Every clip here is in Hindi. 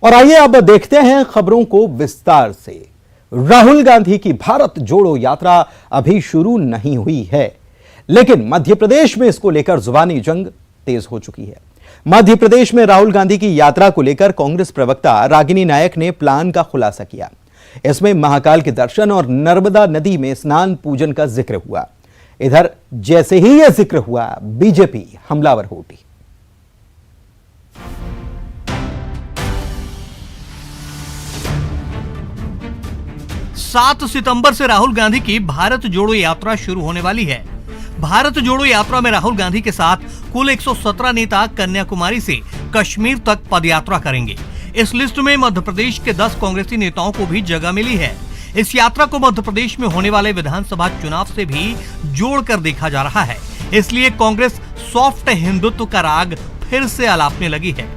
और आइए अब देखते हैं खबरों को विस्तार से। राहुल गांधी की भारत जोड़ो यात्रा अभी शुरू नहीं हुई है, लेकिन मध्य प्रदेश में इसको लेकर जुबानी जंग तेज हो चुकी है। मध्य प्रदेश में राहुल गांधी की यात्रा को लेकर कांग्रेस प्रवक्ता रागिनी नायक ने प्लान का खुलासा किया। इसमें महाकाल के दर्शन और नर्मदा नदी में स्नान पूजन का जिक्र हुआ। इधर जैसे ही यह जिक्र हुआ, बीजेपी हमलावर हो उठी। 7 सितंबर से राहुल गांधी की भारत जोड़ो यात्रा शुरू होने वाली है। भारत जोड़ो यात्रा में राहुल गांधी के साथ कुल 117 नेता कन्याकुमारी से कश्मीर तक पदयात्रा करेंगे। इस लिस्ट में मध्य प्रदेश के 10 कांग्रेसी नेताओं को भी जगह मिली है। इस यात्रा को मध्य प्रदेश में होने वाले विधानसभा चुनाव से भी जोड़कर देखा जा रहा है, इसलिए कांग्रेस सॉफ्ट हिंदुत्व का राग फिर से अलापने लगी है।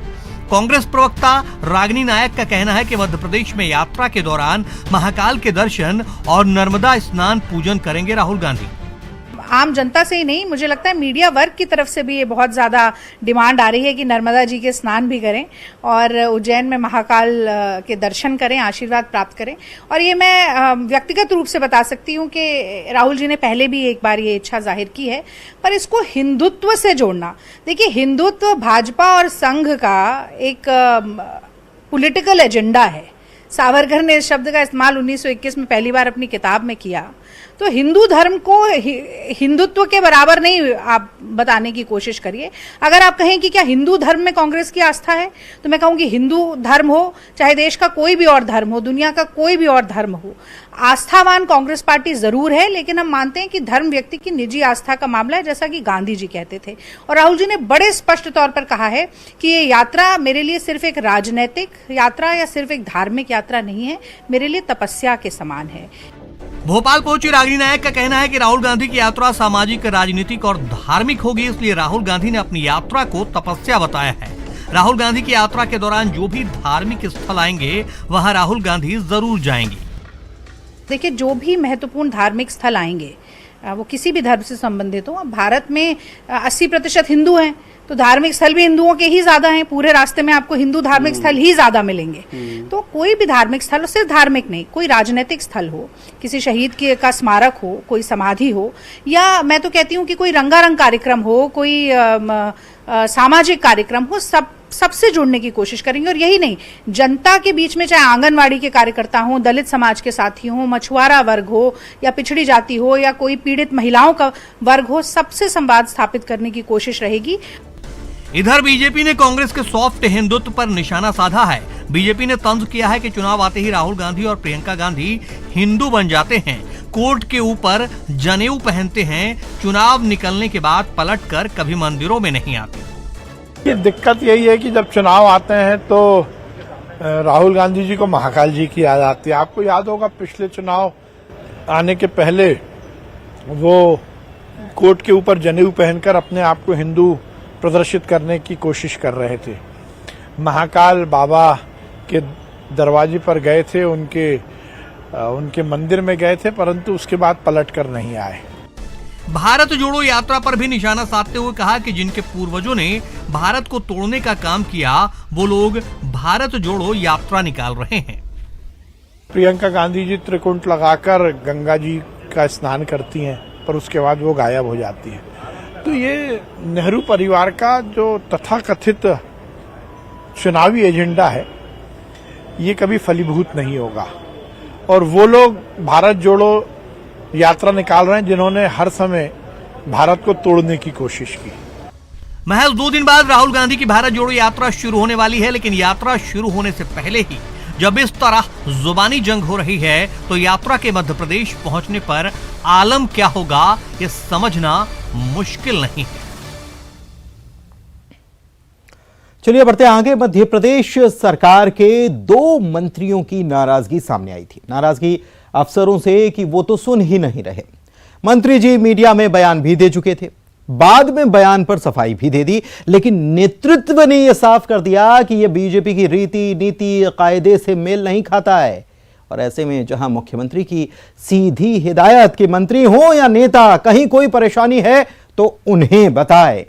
कांग्रेस प्रवक्ता रागिनी नायक का कहना है कि मध्य प्रदेश में यात्रा के दौरान महाकाल के दर्शन और नर्मदा स्नान पूजन करेंगे राहुल गांधी। आम जनता से ही नहीं, मुझे लगता है मीडिया वर्ग की तरफ से भी ये बहुत ज़्यादा डिमांड आ रही है कि नर्मदा जी के स्नान भी करें और उज्जैन में महाकाल के दर्शन करें, आशीर्वाद प्राप्त करें। और ये मैं व्यक्तिगत रूप से बता सकती हूँ कि राहुल जी ने पहले भी एक बार ये इच्छा जाहिर की है, पर इसको हिंदुत्व से जोड़ना, देखिए हिंदुत्व भाजपा और संघ का एक पॉलिटिकल एजेंडा है। सावरकर ने इस शब्द का इस्तेमाल 1921 में पहली बार अपनी किताब में किया। तो हिंदू धर्म को हिंदुत्व के बराबर नहीं आप बताने की कोशिश करिए। अगर आप कहें कि क्या हिंदू धर्म में कांग्रेस की आस्था है, तो मैं कहूंगी हिंदू धर्म हो, चाहे देश का कोई भी और धर्म हो, दुनिया का कोई भी और धर्म हो, आस्थावान कांग्रेस पार्टी जरूर है, लेकिन हम मानते हैं कि धर्म व्यक्ति की निजी आस्था का मामला है, जैसा कि गांधी जी कहते थे। और राहुल जी ने बड़े स्पष्ट तौर पर कहा है कि ये यात्रा मेरे लिए सिर्फ एक राजनीतिक यात्रा या सिर्फ एक धार्मिक यात्रा नहीं है, मेरे लिए तपस्या के समान है। भोपाल पहुंची रागिनी नायक का कहना है कि राहुल गांधी की यात्रा सामाजिक, राजनीतिक और धार्मिक होगी, इसलिए राहुल गांधी ने अपनी यात्रा को तपस्या बताया है। राहुल गांधी की यात्रा के दौरान जो भी धार्मिक स्थल आएंगे वहां राहुल गांधी जरूर जाएंगे। देखिए, जो भी महत्वपूर्ण धार्मिक स्थल आएंगे वो किसी भी धर्म से संबंधित हो। भारत में 80% हिंदू हैं, तो धार्मिक स्थल भी हिंदुओं के ही ज्यादा हैं। पूरे रास्ते में आपको हिंदू धार्मिक स्थल ही ज्यादा मिलेंगे। तो कोई भी धार्मिक स्थल, सिर्फ धार्मिक नहीं, कोई राजनीतिक स्थल हो, किसी शहीद का स्मारक हो, कोई समाधि हो, या मैं तो कहती हूँ कि कोई रंगारंग कार्यक्रम हो, कोई सामाजिक कार्यक्रम हो, सबसे जुड़ने की कोशिश करेंगे। और यही नहीं, जनता के बीच में, चाहे आंगनवाड़ी के कार्यकर्ता हो, दलित समाज के साथी हो, मछुआरा वर्ग हो, या पिछड़ी जाति हो, या कोई पीड़ित महिलाओं का वर्ग हो, सबसे संवाद स्थापित करने की कोशिश रहेगी। इधर बीजेपी ने कांग्रेस के सॉफ्ट हिंदुत्व पर निशाना साधा है। बीजेपी ने तंज किया है कि चुनाव आते ही राहुल गांधी और प्रियंका गांधी हिंदू बन जाते हैं, कोर्ट के ऊपर जनेऊ पहनते हैं, चुनाव निकलने के बाद पलटकर कभी मंदिरों में नहीं आते। ये दिक्कत यही है कि जब चुनाव आते हैं तो राहुल गांधी जी को महाकाल जी की याद आती है। आपको याद होगा पिछले चुनाव आने के पहले वो कोर्ट के ऊपर जनेऊ पहनकर अपने आप को हिंदू प्रदर्शित करने की कोशिश कर रहे थे। महाकाल बाबा के दरवाजे पर गए थे, उनके मंदिर में गए थे, परंतु उसके बाद पलट कर नहीं आए। भारत जोड़ो यात्रा पर भी निशाना साधते हुए कहा कि जिनके पूर्वजों ने भारत को तोड़ने का काम किया, वो लोग भारत जोड़ो यात्रा निकाल रहे हैं। प्रियंका गांधी जी त्रिकुंड लगाकर गंगा जी का स्नान करती हैं, पर उसके बाद वो गायब हो जाती है। तो ये नेहरू परिवार का जो तथाकथित चुनावी एजेंडा है, ये कभी फलीभूत नहीं होगा। और वो लोग भारत जोड़ो यात्रा निकाल रहे हैं जिन्होंने हर समय भारत को तोड़ने की कोशिश की। महज 2 दिन बाद राहुल गांधी की भारत जोड़ो यात्रा शुरू होने वाली है, लेकिन यात्रा शुरू होने से पहले ही जब इस तरह जुबानी जंग हो रही है, तो यात्रा के मध्य प्रदेश पहुंचने पर आलम क्या होगा, ये समझना मुश्किल नहीं है। चलिए बढ़ते आगे। मध्य प्रदेश सरकार के 2 मंत्रियों की नाराजगी सामने आई थी। नाराजगी अफसरों से कि वो तो सुन ही नहीं रहे। मंत्री जी मीडिया में बयान भी दे चुके थे, बाद में बयान पर सफाई भी दे दी, लेकिन नेतृत्व ने यह साफ कर दिया कि यह बीजेपी की रीति नीति कायदे से मेल नहीं खाता है। और ऐसे में जहां मुख्यमंत्री की सीधी हिदायत के मंत्री हो या नेता, कहीं कोई परेशानी है तो उन्हें बताए।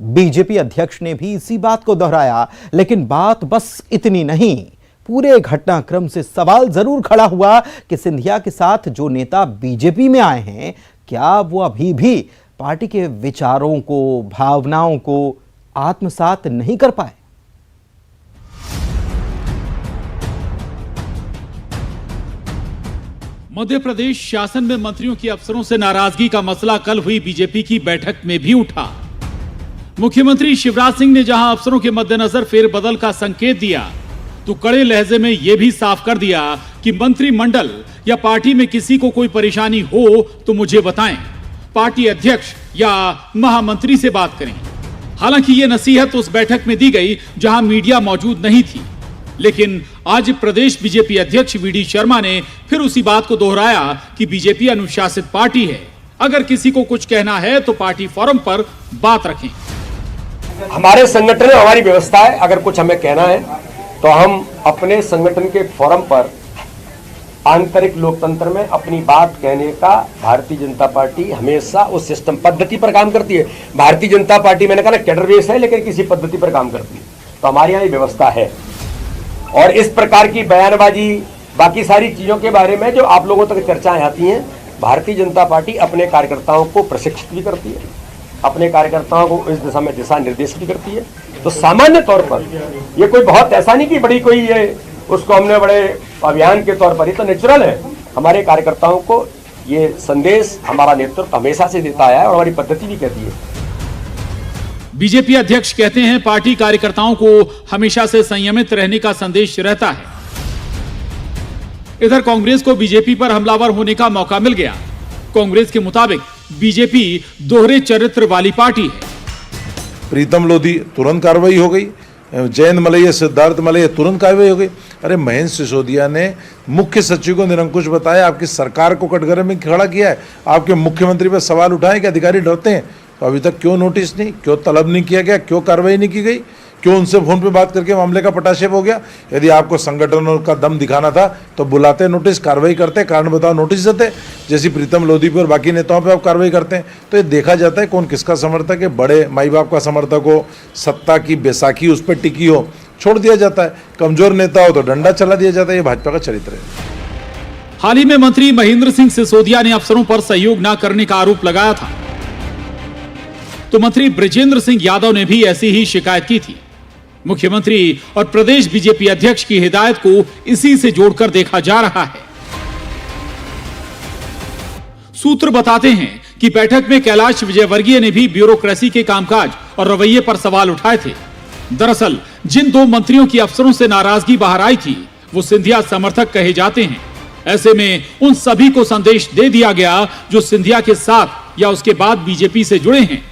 बीजेपी अध्यक्ष ने भी इसी बात को दोहराया, लेकिन बात बस इतनी नहीं। पूरे घटनाक्रम से सवाल जरूर खड़ा हुआ कि सिंधिया के साथ जो नेता बीजेपी में आए हैं, क्या वो अभी भी पार्टी के विचारों को, भावनाओं को आत्मसात नहीं कर पाए। मध्य प्रदेश शासन में मंत्रियों की अफसरों से नाराजगी का मसला कल हुई बीजेपी की बैठक में भी उठा। मुख्यमंत्री शिवराज सिंह ने जहां अफसरों के मद्देनजर फेरबदल का संकेत दिया, तो कड़े लहजे में यह भी साफ कर दिया कि मंत्रिमंडल या पार्टी में किसी को कोई परेशानी हो तो मुझे बताएं, पार्टी अध्यक्ष या महामंत्री से बात करें। हालांकि यह नसीहत उस बैठक में दी गई जहां मीडिया मौजूद नहीं थी, लेकिन आज प्रदेश बीजेपी अध्यक्ष वी.डी. शर्मा ने फिर उसी बात को दोहराया कि बीजेपी अनुशासित पार्टी है, अगर किसी को कुछ कहना है तो पार्टी फोरम पर बात रखें। हमारे संगठन में हमारी व्यवस्था है, अगर कुछ हमें कहना है तो हम अपने संगठन के फोरम पर आंतरिक लोकतंत्र में अपनी बात कहने का भारतीय जनता पार्टी हमेशा उस सिस्टम पद्धति पर काम करती है। भारतीय जनता पार्टी मैंने कहा ना कैडर बेस है, लेकिन किसी पद्धति पर काम करती है, तो हमारे यहाँ ये व्यवस्था है। और इस प्रकार की बयानबाजी, बाकी सारी चीजों के बारे में जो आप लोगों तक चर्चाएं आती हैं, भारतीय जनता पार्टी अपने कार्यकर्ताओं को प्रशिक्षित भी करती है, अपने कार्यकर्ताओं को इस दिशा में दिशा निर्देश भी करती है। तो सामान्य तौर पर ये कोई बहुत ऐसा नहीं कि बड़ी कोई ये उसको हमने बड़े अभियान के तौर पर, ये तो नेचुरल है। हमारे कार्यकर्ताओं को ये संदेश हमारा नेतृत्व हमेशा से देता है और हमारी पद्धति भी कहती है। बीजेपी अध्यक्ष कहते हैं पार्टी कार्यकर्ताओं को हमेशा से संयमित रहने का संदेश रहता है। इधर कांग्रेस को बीजेपी पर हमलावर होने का मौका मिल गया। कांग्रेस के मुताबिक बीजेपी दोहरे चरित्र वाली पार्टी है। प्रीतम लोधी तुरंत कार्रवाई हो गई, जयंत मलैया, सिद्धार्थ मलैया तुरंत कार्रवाई हो गई। अरे महेंद्र सिसोदिया ने मुख्य सचिव को निरंकुश बताया, आपकी सरकार को कटघरे में खड़ा किया है, आपके मुख्यमंत्री पर सवाल उठाए कि अधिकारी डरते हैं, तो अभी तक क्यों नोटिस नहीं, क्यों तलब नहीं किया गया, क्यों कार्रवाई नहीं की गई, क्यों उनसे फोन पे बात करके मामले का पटाक्षेप हो गया। यदि आपको संगठनों का दम दिखाना था तो बुलाते, नोटिस, कार्रवाई करते, कारण बताओ नोटिस देते, जैसी प्रीतम लोधी पर और बाकी नेताओं पे आप कार्रवाई करते हैं। तो ये देखा जाता है कौन किसका समर्थक है। बड़े माई बाप का समर्थक हो, सत्ता की बैसाखी उस पर टिकी हो, छोड़ दिया जाता है। कमजोर नेता हो तो डंडा चला दिया जाता है। ये भाजपा का चरित्र है। हाल ही में मंत्री महेंद्र सिंह सिसोदिया ने अफसरों पर सहयोग न करने का आरोप लगाया था, तो मंत्री बृजेंद्र सिंह यादव ने भी ऐसी ही शिकायत की थी। मुख्यमंत्री और प्रदेश बीजेपी अध्यक्ष की हिदायत को इसी से जोड़कर देखा जा रहा है। सूत्र बताते हैं कि बैठक में कैलाश विजयवर्गीय ने भी ब्यूरोक्रेसी के कामकाज और रवैये पर सवाल उठाए थे। दरअसल जिन दो मंत्रियों की अफसरों से नाराजगी बाहर आई थी, वो सिंधिया समर्थक कहे जाते हैं। ऐसे में उन सभी को संदेश दे दिया गया जो सिंधिया के साथ या उसके बाद बीजेपी से जुड़े हैं।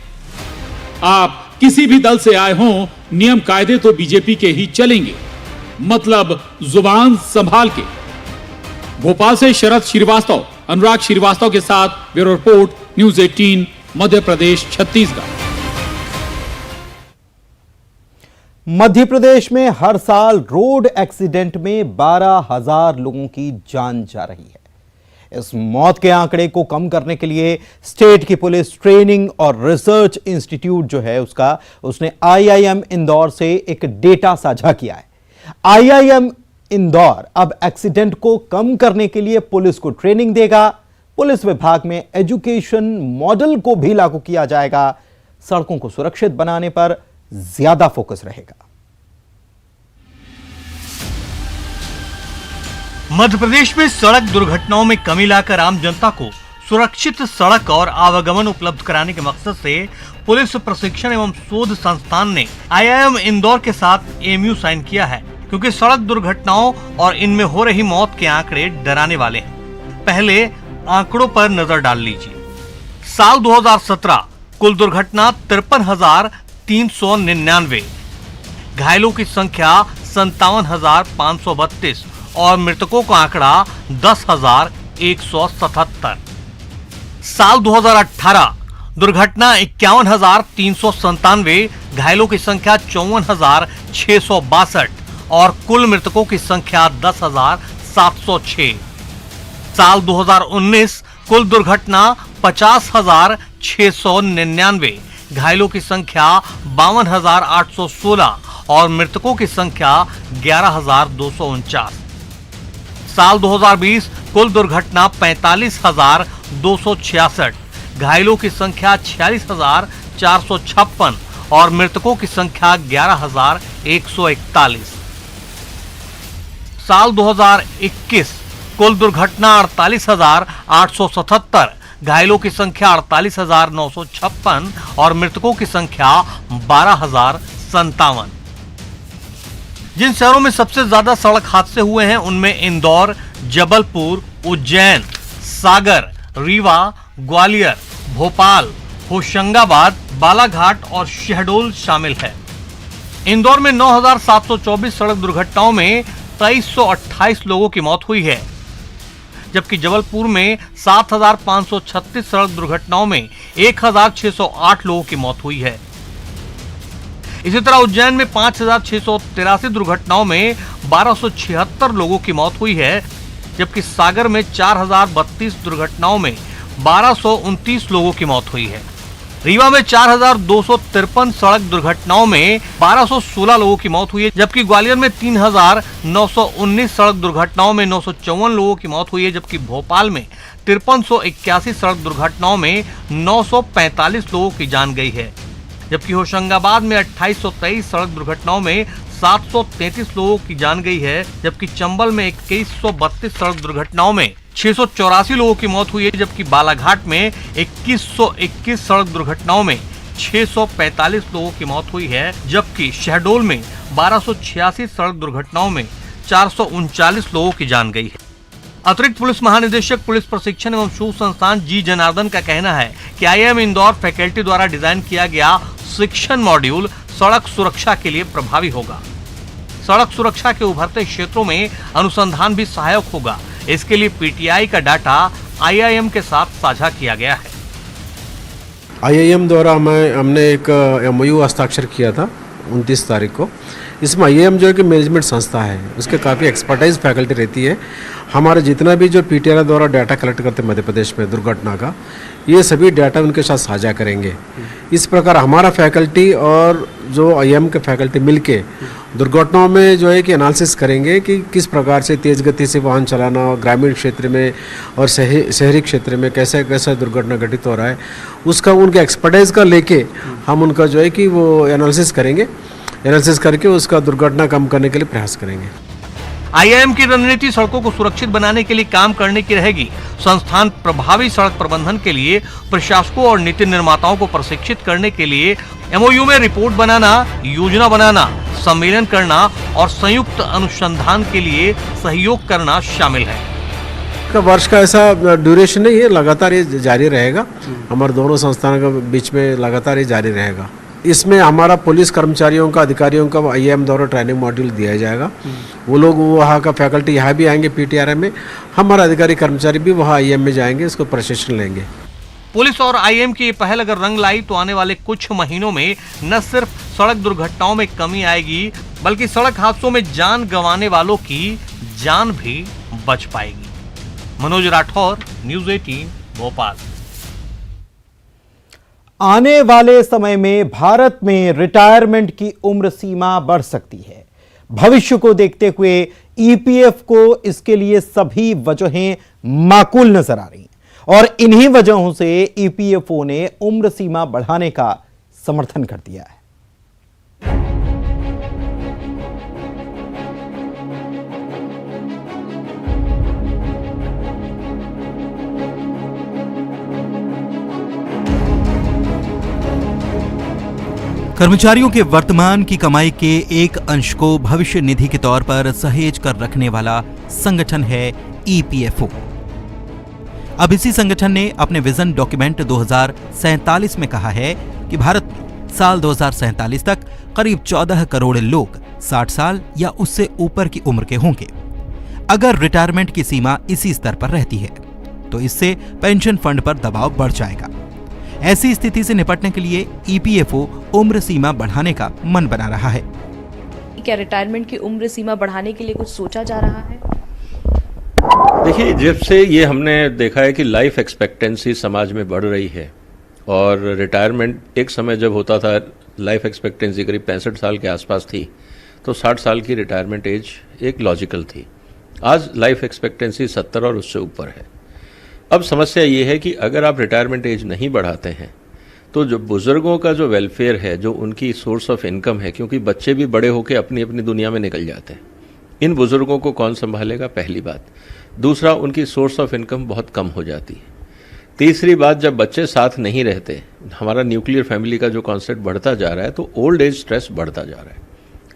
आप किसी भी दल से आए हों, नियम कायदे तो बीजेपी के ही चलेंगे, मतलब जुबान संभाल के। भोपाल से शरद श्रीवास्तव, अनुराग श्रीवास्तव के साथ bureau report, news 18, Madhya Pradesh, Chhattisgarh. Madhya Pradesh में हर साल रोड एक्सीडेंट में 12,000 लोगों की जान जा रही है। इस मौत के आंकड़े को कम करने के लिए स्टेट की पुलिस ट्रेनिंग और रिसर्च इंस्टीट्यूट जो है उसने आईआईएम इंदौर से एक डेटा साझा किया है। आईआईएम इंदौर अब एक्सीडेंट को कम करने के लिए पुलिस को ट्रेनिंग देगा। पुलिस विभाग में एजुकेशन मॉडल को भी लागू किया जाएगा। सड़कों को सुरक्षित बनाने पर ज्यादा फोकस रहेगा। मध्य प्रदेश में सड़क दुर्घटनाओं में कमी लाकर आम जनता को सुरक्षित सड़क और आवागमन उपलब्ध कराने के मकसद से पुलिस प्रशिक्षण एवं शोध संस्थान ने आईआईएम इंदौर के साथ एमयू साइन किया है, क्योंकि सड़क दुर्घटनाओं और इनमें हो रही मौत के आंकड़े डराने वाले हैं। पहले आंकड़ों पर नजर डाल लीजिए। साल 2017 कुल दुर्घटना 53,399, घायलों की संख्या 57,532 और मृतकों का आंकड़ा 10,177। साल 2018 दुर्घटना 51,397, घायलों की संख्या 54,662 और कुल मृतकों की संख्या 10,706। साल 2019 कुल दुर्घटना 50,699, घायलों की संख्या 52,816 और मृतकों की संख्या 11,249। साल 2020 कुल दुर्घटना 45,266, घायलों की संख्या 46,456 और मृतकों की संख्या 11,141। साल 2021 कुल दुर्घटना 48,877, घायलों की संख्या 48,956 और मृतकों की संख्या 12,057। जिन शहरों में सबसे ज्यादा सड़क हादसे हुए हैं उनमें इंदौर, जबलपुर, उज्जैन, सागर, रीवा, ग्वालियर, भोपाल, होशंगाबाद, बालाघाट और शहडोल शामिल है। इंदौर में 9,724 सड़क दुर्घटनाओं में 2328 लोगों की मौत हुई है, जबकि जबलपुर में 7,536 सड़क दुर्घटनाओं में 1,608 लोगों की मौत हुई है। इसी तरह उज्जैन में 5,683 दुर्घटनाओं में 1,276 लोगों की मौत हुई है, जबकि सागर में 4,032 दुर्घटनाओं में 1,229 लोगों की मौत हुई है। रीवा में 4,253 सड़क दुर्घटनाओं में 1,216 लोगों की मौत हुई है, जबकि ग्वालियर में 3,919 सड़क दुर्घटनाओं में 954 लोगों की मौत हुई है, जबकि भोपाल में 5381 सड़क दुर्घटनाओं में 945 लोगों की जान गई है, जबकि होशंगाबाद में 2823 सड़क दुर्घटनाओं में 733 लोगों की जान गई है, जबकि चंबल में 2132 सड़क दुर्घटनाओं में 684 लोगों की मौत हुई है, जबकि बालाघाट में 2121 सड़क दुर्घटनाओं में 645 लोगों की मौत हुई है, जबकि शहडोल में 1286 सड़क दुर्घटनाओं में 439 लोगों की जान गई है। अतिरिक्त पुलिस महानिदेशक पुलिस प्रशिक्षण एवं शोध संस्थान जी जनार्दन का कहना है कि IIM इंदौर फैकल्टी द्वारा डिजाइन किया गया शिक्षण मॉड्यूल सड़क सुरक्षा के लिए प्रभावी होगा। सड़क सुरक्षा के उभरते क्षेत्रों में अनुसंधान भी सहायक होगा। इसके लिए PTI का डाटा IIM के साथ साझा किया गया है। IIM द्वारा हमने एक MOU हस्ताक्षर किया था 29 तारीख को। इसमें IIM जो है कि मैनेजमेंट संस्था है, उसके काफ़ी एक्सपर्टाइज फैकल्टी रहती है। हमारे जितना भी जो PTI द्वारा डाटा कलेक्ट करते हैं मध्य प्रदेश में दुर्घटना का, ये सभी डाटा उनके साथ साझा करेंगे। इस प्रकार हमारा फैकल्टी और जो IIM के फैकल्टी मिलके दुर्घटनाओं में जो है कि एनालिसिस करेंगे कि किस प्रकार से तेज़ गति से वाहन चलाना, ग्रामीण क्षेत्र में और शहरी क्षेत्र में कैसे कैसे दुर्घटना घटित हो रहा है, उसका उनके एक्सपर्टाइज का लेके हम उनका जो है कि वो एनालिसिस करेंगे। एनालिसिस करके उसका दुर्घटना कम करने के लिए प्रयास करेंगे। IIM की रणनीति सड़कों को सुरक्षित बनाने के लिए काम करने की रहेगी। संस्थान प्रभावी सड़क प्रबंधन के लिए प्रशासकों और नीति निर्माताओं को प्रशिक्षित करने के लिए MOU में रिपोर्ट बनाना, योजना बनाना, सम्मेलन करना और संयुक्त अनुसंधान के लिए सहयोग करना शामिल है। वर्ष का ऐसा ड्यूरेशन नहीं है, लगातार ये जारी रहेगा। हमारे दोनों संस्थानों के बीच में लगातार ये जारी रहेगा। इसमें हमारा पुलिस कर्मचारियों का, अधिकारियों का IIM द्वारा ट्रेनिंग मॉड्यूल दिया जाएगा। वो लोग वहाँ का फैकल्टी यहाँ भी आएंगे PTRM में, हमारा अधिकारी कर्मचारी भी वहाँ IIM में जाएंगे, इसको प्रशिक्षण लेंगे। पुलिस और IIM की ये पहल अगर रंग लाई तो आने वाले कुछ महीनों में न सिर्फ सड़क दुर्घटनाओं में कमी आएगी, बल्कि सड़क हादसों में जान गंवाने वालों की जान भी बच पाएगी। मनोज राठौर, न्यूज़ 18, भोपाल। आने वाले समय में भारत में रिटायरमेंट की उम्र सीमा बढ़ सकती है। भविष्य को देखते हुए EPF को इसके लिए सभी वजहें माकूल नजर आ रही हैं और इन्हीं वजहों से EPFO ने उम्र सीमा बढ़ाने का समर्थन कर दिया है। कर्मचारियों के वर्तमान की कमाई के एक अंश को भविष्य निधि के तौर पर सहेज कर रखने वाला संगठन है EPFO। अब इसी संगठन ने अपने विजन डॉक्यूमेंट 2047 में कहा है कि भारत में साल 2047 तक करीब 14 करोड़ लोग 60 साल या उससे ऊपर की उम्र के होंगे। अगर रिटायरमेंट की सीमा इसी स्तर पर रहती है तो इससे पेंशन फंड पर दबाव बढ़ जाएगा। ऐसी स्थिति से निपटने के लिए EPFO उम्र सीमा बढ़ाने का मन बना रहा है। क्या रिटायरमेंट की उम्र सीमा बढ़ाने के लिए कुछ सोचा जा रहा है? देखिए, जब से ये हमने देखा है कि लाइफ एक्सपेक्टेंसी समाज में बढ़ रही है और रिटायरमेंट एक समय जब होता था, लाइफ एक्सपेक्टेंसी करीब 65 साल के आसपास थी, तो 60 साल की रिटायरमेंट एज एक लॉजिकल थी। आज लाइफ एक्सपेक्टेंसी 70 और उससे ऊपर है। अब समस्या ये है कि अगर आप रिटायरमेंट एज नहीं बढ़ाते हैं तो जो बुजुर्गों का जो वेलफेयर है, जो उनकी सोर्स ऑफ इनकम है, क्योंकि बच्चे भी बड़े होकर अपनी अपनी दुनिया में निकल जाते हैं, इन बुजुर्गों को कौन संभालेगा, पहली बात। दूसरा, उनकी सोर्स ऑफ इनकम बहुत कम हो जाती है। तीसरी बात, जब बच्चे साथ नहीं रहते, हमारा न्यूक्लियर फैमिली का जो कॉन्सेप्ट बढ़ता जा रहा है, तो ओल्ड एज स्ट्रेस बढ़ता जा रहा है।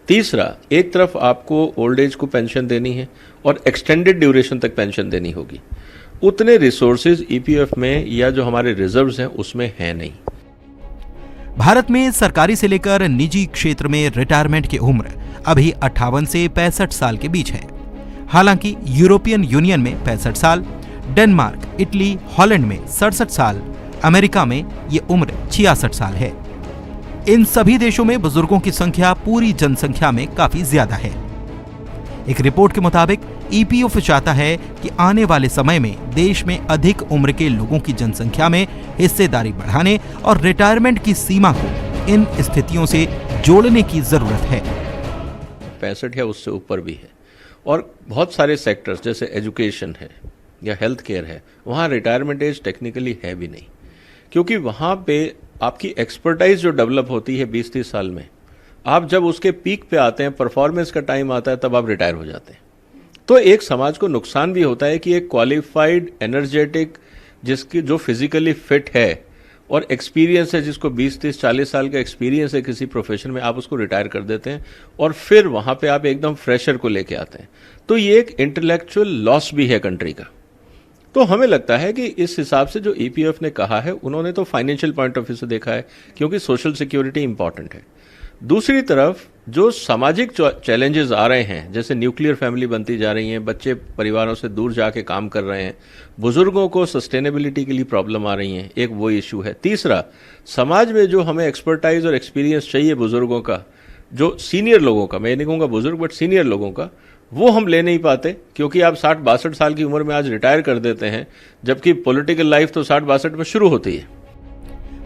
तीसरा, एक तरफ आपको ओल्ड एज को पेंशन देनी है और एक्सटेंडेड ड्यूरेशन तक पेंशन देनी होगी, उतने रिसोर्सेज ईपीएफ में या जो हमारे रिजर्व्स हैं उसमें है नहीं। भारत में सरकारी से लेकर निजी क्षेत्र में रिटायरमेंट की उम्र अभी 58 से 65 साल के बीच है। हालांकि यूरोपियन यूनियन में 65 साल, डेनमार्क, इटली, हॉलैंड में 67 साल, अमेरिका में ये उम्र 66 साल है। इन सभी देशों में बुजुर्गों की संख्या पूरी जनसंख्या में काफी ज्यादा है। एक रिपोर्ट के मुताबिक ईपीएफ चाहता है कि आने वाले समय में देश में अधिक उम्र के लोगों की जनसंख्या में हिस्सेदारी बढ़ाने और रिटायरमेंट की सीमा को इन स्थितियों से जोड़ने की जरूरत है। 65 या उससे ऊपर भी है, और बहुत सारे सेक्टर्स जैसे एजुकेशन है या हेल्थ केयर है, वहाँ रिटायरमेंट एज टेक्निकली है भी नहीं, क्योंकि वहाँ पे आपकी एक्सपर्टाइज जो डेवलप होती है 20-30 साल में, आप जब उसके पीक पे आते हैं, परफॉर्मेंस का टाइम आता है, तब आप रिटायर हो जाते हैं। तो एक समाज को नुकसान भी होता है कि एक क्वालिफाइड, एनर्जेटिक, जिसकी जो फिजिकली फिट है और एक्सपीरियंस है, जिसको 20-30-40 साल का एक्सपीरियंस है किसी प्रोफेशन में, आप उसको रिटायर कर देते हैं और फिर वहां पे आप एकदम फ्रेशर को लेके आते हैं। तो ये एक इंटेलेक्चुअल लॉस भी है कंट्री का। तो हमें लगता है कि इस हिसाब से जो ईपीएफ ने कहा है, उन्होंने तो फाइनेंशियल पॉइंट ऑफ व्यू से देखा है, क्योंकि सोशल सिक्योरिटी इंपॉर्टेंट है। दूसरी तरफ जो सामाजिक चैलेंजेस आ रहे हैं, जैसे न्यूक्लियर फैमिली बनती जा रही हैं, बच्चे परिवारों से दूर जाके काम कर रहे हैं, बुजुर्गों को सस्टेनेबिलिटी के लिए प्रॉब्लम आ रही है, एक वो इशू है। तीसरा, समाज में जो हमें एक्सपर्टाइज और एक्सपीरियंस चाहिए बुजुर्गों का, जो सीनियर लोगों का, मैं नहीं कहूँगा बुजुर्ग, बट सीनियर लोगों का, वो हम ले नहीं पाते, क्योंकि आप 60-62 साल की उम्र में आज रिटायर कर देते हैं, जबकि पॉलिटिकल लाइफ तो 60-62 में शुरू होती है।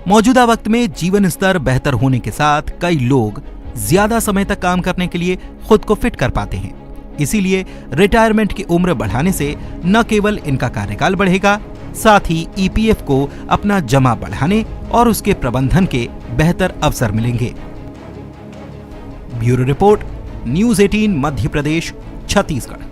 मौजूदा वक्त में जीवन स्तर बेहतर होने के साथ कई लोग ज्यादा समय तक काम करने के लिए खुद को फिट कर पाते हैं। इसीलिए रिटायरमेंट की उम्र बढ़ाने से न केवल इनका कार्यकाल बढ़ेगा, साथ ही ईपीएफ को अपना जमा बढ़ाने और उसके प्रबंधन के बेहतर अवसर मिलेंगे। Bureau report, news 18 Madhya Pradesh, Chhattisgarh.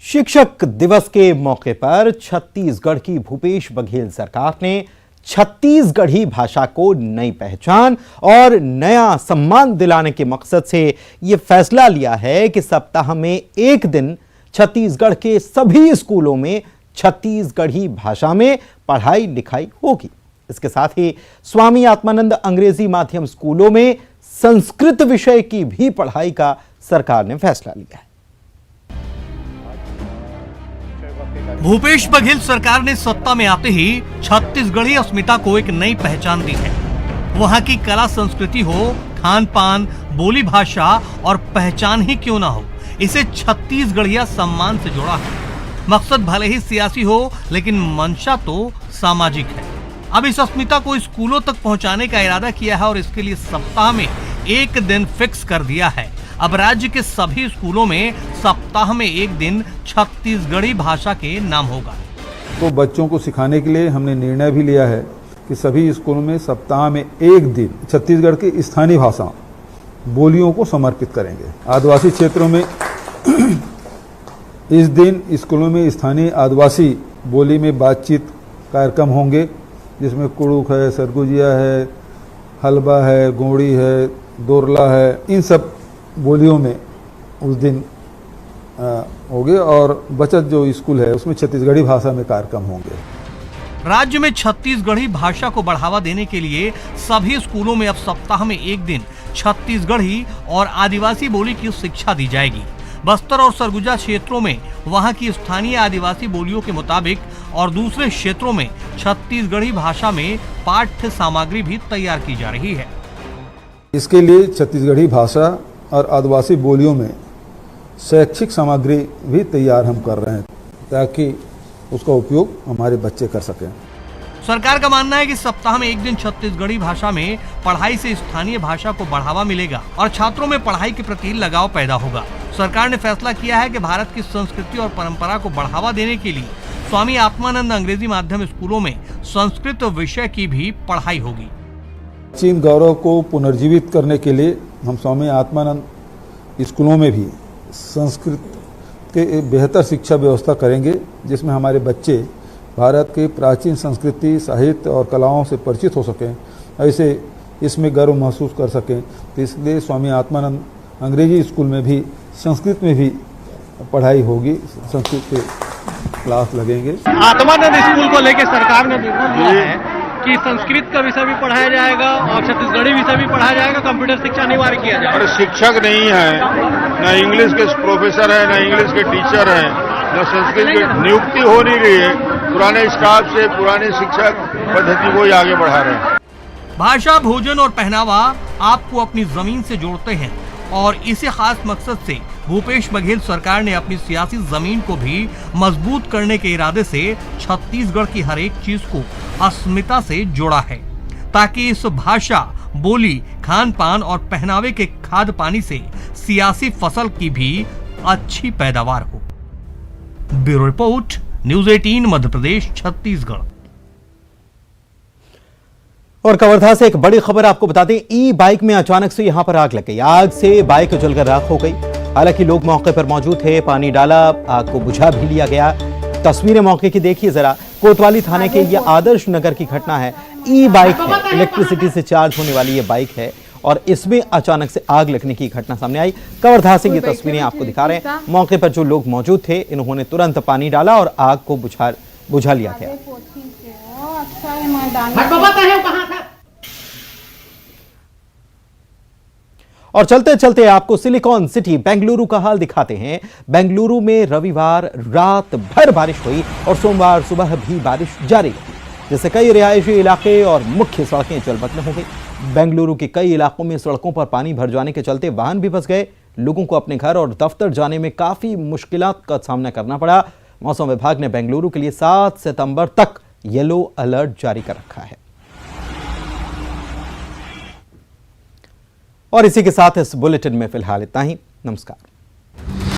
शिक्षक दिवस के मौके पर छत्तीसगढ़ की भूपेश बघेल सरकार ने छत्तीसगढ़ी भाषा को नई पहचान और नया सम्मान दिलाने के मकसद से यह फैसला लिया है कि सप्ताह में एक दिन छत्तीसगढ़ के सभी स्कूलों में छत्तीसगढ़ी भाषा में पढ़ाई लिखाई होगी। इसके साथ ही स्वामी आत्मानंद अंग्रेजी माध्यम स्कूलों में संस्कृत विषय की भी पढ़ाई का सरकार ने फैसला लिया है। भूपेश बघेल सरकार ने सत्ता में आते ही छत्तीसगढ़ी अस्मिता को एक नई पहचान दी है। वहां की कला संस्कृति हो, खान पान, बोली भाषा और पहचान ही क्यों ना हो, इसे छत्तीसगढ़िया सम्मान से जोड़ा है। मकसद भले ही सियासी हो, लेकिन मंशा तो सामाजिक है। अब इस अस्मिता को स्कूलों तक पहुंचाने का इरादा किया है और इसके लिए सप्ताह में एक दिन फिक्स कर दिया है। अब राज्य के सभी स्कूलों में सप्ताह में एक दिन छत्तीसगढ़ी भाषा के नाम होगा। तो बच्चों को सिखाने के लिए हमने निर्णय भी लिया है कि सभी स्कूलों में सप्ताह में एक दिन छत्तीसगढ़ की स्थानीय भाषा बोलियों को समर्पित करेंगे। आदिवासी क्षेत्रों में इस दिन स्कूलों में स्थानीय आदिवासी बोली में बातचीत कार्यक्रम होंगे, जिसमें कुड़ुक है, सरगुजिया है, हलबा है, गोड़ी है, दोरला है, इन सब बोलियों में उस दिन होंगे। और बचत जो स्कूल है उसमें छत्तीसगढ़ी भाषा में कार्यक्रम होंगे। राज्य में छत्तीसगढ़ी भाषा को बढ़ावा देने के लिए सभी स्कूलों में अब सप्ताह में एक दिन छत्तीसगढ़ी और आदिवासी बोली की शिक्षा दी जाएगी। बस्तर और सरगुजा क्षेत्रों में वहां की स्थानीय आदिवासी बोलियों के मुताबिक और दूसरे क्षेत्रों में छत्तीसगढ़ी भाषा में पाठ्य सामग्री भी तैयार की जा रही है। इसके लिए छत्तीसगढ़ी भाषा और आदिवासी बोलियों में शैक्षिक सामग्री भी तैयार हम कर रहे हैं, ताकि उसका उपयोग हमारे बच्चे कर सकें। सरकार का मानना है कि सप्ताह में एक दिन छत्तीसगढ़ी भाषा में पढ़ाई से स्थानीय भाषा को बढ़ावा मिलेगा और छात्रों में पढ़ाई के प्रति लगाव पैदा होगा। सरकार ने फैसला किया है कि भारत की संस्कृति और परंपरा को बढ़ावा देने के लिए स्वामी आत्मानंद अंग्रेजी माध्यम स्कूलों में संस्कृत विषय की भी पढ़ाई होगी। प्राचीन गौरव को पुनर्जीवित करने के लिए हम स्वामी आत्मानंद स्कूलों में भी संस्कृत के बेहतर शिक्षा व्यवस्था करेंगे, जिसमें हमारे बच्चे भारत के प्राचीन संस्कृति, साहित्य और कलाओं से परिचित हो सकें, ऐसे इसमें गर्व महसूस कर सकें। तो इसलिए स्वामी आत्मानंद अंग्रेजी स्कूल में भी संस्कृत में भी पढ़ाई होगी, संस्कृत के क्लास लगेंगे। आत्मानंद स्कूल को लेकर सरकार ने निर्णय लिया है कि संस्कृत का विषय भी पढ़ाया जाएगा और छत्तीसगढ़ी विषय भी पढ़ाया जाएगा, कंप्यूटर शिक्षा अनिवार्य किया जाएगा। शिक्षक नहीं है, न इंग्लिश के प्रोफेसर है, न इंग्लिश के टीचर है, न संस्कृत की नियुक्ति हो नहीं रही है। पुराने स्टाफ से पुराने शिक्षक पद्धति को ही आगे बढ़ा रहे हैं। भाषा, भोजन और पहनावा आपको अपनी जमीन से जोड़ते हैं और इसी खास मकसद से भूपेश बघेल सरकार ने अपनी सियासी जमीन को भी मजबूत करने के इरादे से छत्तीसगढ़ की हर एक चीज को अस्मिता से जोड़ा है, ताकि इस भाषा, बोली, खान पान और पहनावे के खाद पानी से सियासी फसल की भी अच्छी पैदावार हो। Bureau report, news 18 Madhya Pradesh, Chhattisgarh. और कवर्धा से एक बड़ी खबर आपको बता दें, ई बाइक में अचानक से यहां पर आग लग गई। आग से बाइक जलकर राख हो गई। हालांकि लोग मौके पर मौजूद थे, पानी डाला, आग को बुझा भी लिया गया। तस्वीरें मौके की देखिए जरा। कोतवाली थाने के ये आदर्श नगर की घटना है। ई बाइक है, इलेक्ट्रिसिटी से चार्ज होने वाली ये बाइक है और इसमें अचानक से आग लगने की घटना सामने आई। कवर्धा से ये तस्वीरें आपको दिखा रहे हैं। मौके पर जो लोग मौजूद थे, इन्होंने तुरंत पानी डाला और आग को बुझा लिया गया। और चलते चलते आपको सिलिकॉन सिटी बेंगलुरु का हाल दिखाते हैं। बेंगलुरु में रविवार रात भर बारिश हुई और सोमवार सुबह भी बारिश जारी रही, जिससे कई रिहायशी इलाके और मुख्य सड़कें जलमग्न हो गई। बेंगलुरु के कई इलाकों में सड़कों पर पानी भर जाने के चलते वाहन भी फंस गए। लोगों को अपने घर और दफ्तर जाने में काफी मुश्किलात का सामना करना पड़ा। मौसम विभाग ने बेंगलुरु के लिए 7 सितंबर तक येलो अलर्ट जारी कर रखा है। और इसी के साथ इस बुलेटिन में फिलहाल इतना ही। नमस्कार।